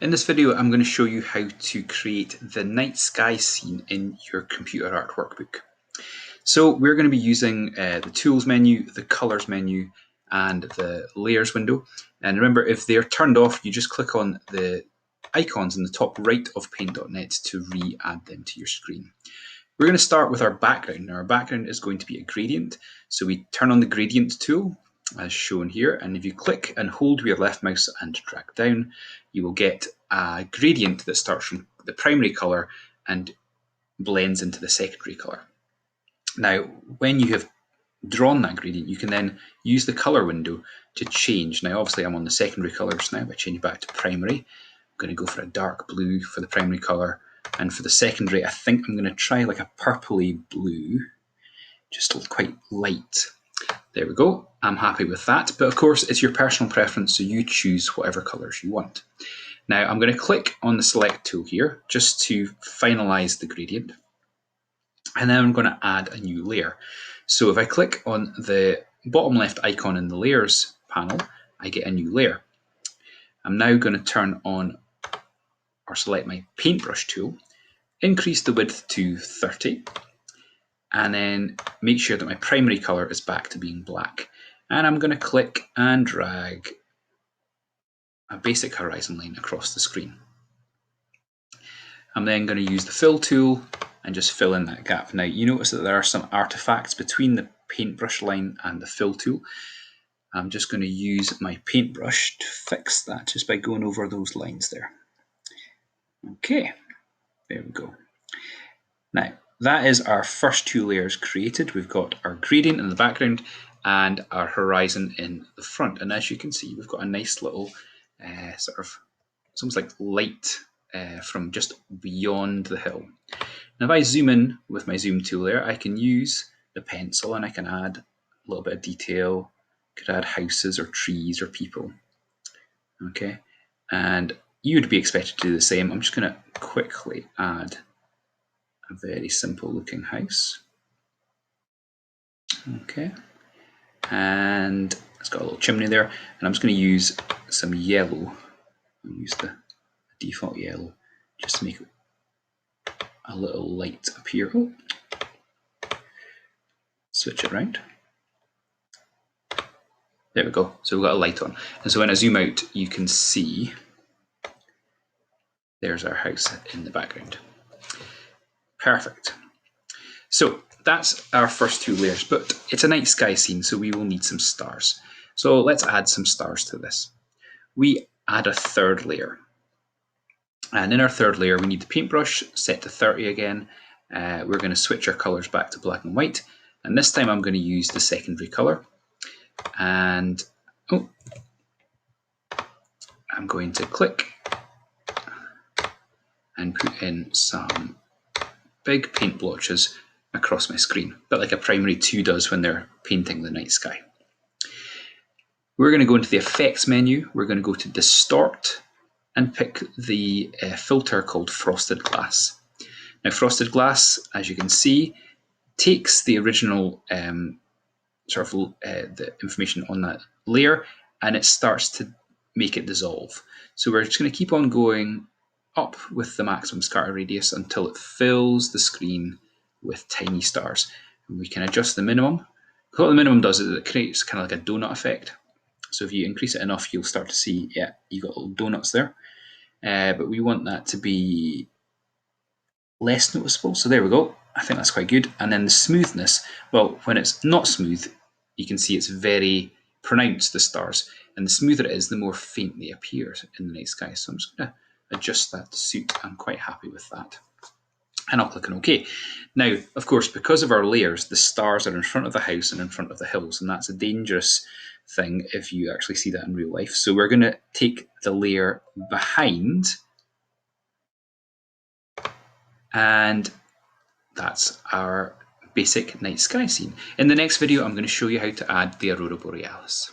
In this video, I'm going to show you how to create the night sky scene in your computer art workbook. So we're going to be using the tools menu, the colors menu, and the layers window. And remember, if they're turned off, you just click on the icons in the top right of paint.net to re-add them to your screen. We're going to start with our background. Now, our background is going to be a gradient. So we turn on the gradient tool, as shown here, and if you click and hold with your left mouse and drag down, you will get a gradient that starts from the primary color and blends into the secondary color. Now, when you have drawn that gradient, you can then use the color window to change. Now, obviously, I'm on the secondary colors now. I change back to primary. I'm going to go for a dark blue for the primary color, and for the secondary, I think I'm going to try like a purpley blue, just quite light. There we go. I'm happy with that. But of course, it's your personal preference, so you choose whatever colors you want. Now, I'm going to click on the select tool here just to finalize the gradient. And then I'm going to add a new layer. So if I click on the bottom left icon in the layers panel, I get a new layer. I'm now going to turn on or select my paintbrush tool, increase the width to 30, and then make sure that my primary color is back to being black. And I'm going to click and drag a basic horizon line across the screen. I'm then going to use the fill tool and just fill in that gap. Now, you notice that there are some artifacts between the paintbrush line and the fill tool. I'm just going to use my paintbrush to fix that just by going over those lines there. Okay, there we go. Now, that is our first two layers created. We've got our gradient in the background and our horizon in the front. And as you can see, we've got a nice little sort of, it's almost like light from just beyond the hill. Now, if I zoom in with my zoom tool there, I can use the pencil and I can add a little bit of detail. Could add houses or trees or people. Okay, and you would be expected to do the same. I'm just going to quickly add a very simple looking house. Okay, and it's got a little chimney there, and I'm just going to use some yellow. I'll use the default yellow just to make a little light appear. Oh, switch it around. There we go. So we've got a light on, and so when I zoom out, you can see there's our house in the background. Perfect. So that's our first two layers, but it's a night sky scene, so we will need some stars. So let's add some stars to this. We add a third layer. And in our third layer, we need the paintbrush set to 30 again. We're going to switch our colors back to black and white. And this time I'm going to use the secondary color. And I'm going to click and put in some big paint blotches across my screen, a bit like a primary 2 does when they're painting the night sky. We're going to go into the effects menu. We're going to go to distort and pick the filter called frosted glass. Now, frosted glass, as you can see, takes the original the information on that layer and it starts to make it dissolve. So we're just going to keep on going up with the maximum scatter radius until it fills the screen with tiny stars. And we can adjust the minimum. What the minimum does is it creates kind of like a donut effect. So if you increase it enough, you'll start to see, yeah, you got little donuts there. But we want that to be less noticeable. So there we go. I think that's quite good. And then the smoothness, well, when it's not smooth, you can see it's very pronounced, the stars. And the smoother it is, the more faint they appear in the night sky. So I'm just going to adjust that to suit. I'm quite happy with that. And I'll click on OK. Now, of course, because of our layers, the stars are in front of the house and in front of the hills. And that's a dangerous thing if you actually see that in real life. So we're going to take the layer behind, and that's our basic night sky scene. In the next video, I'm going to show you how to add the Aurora Borealis.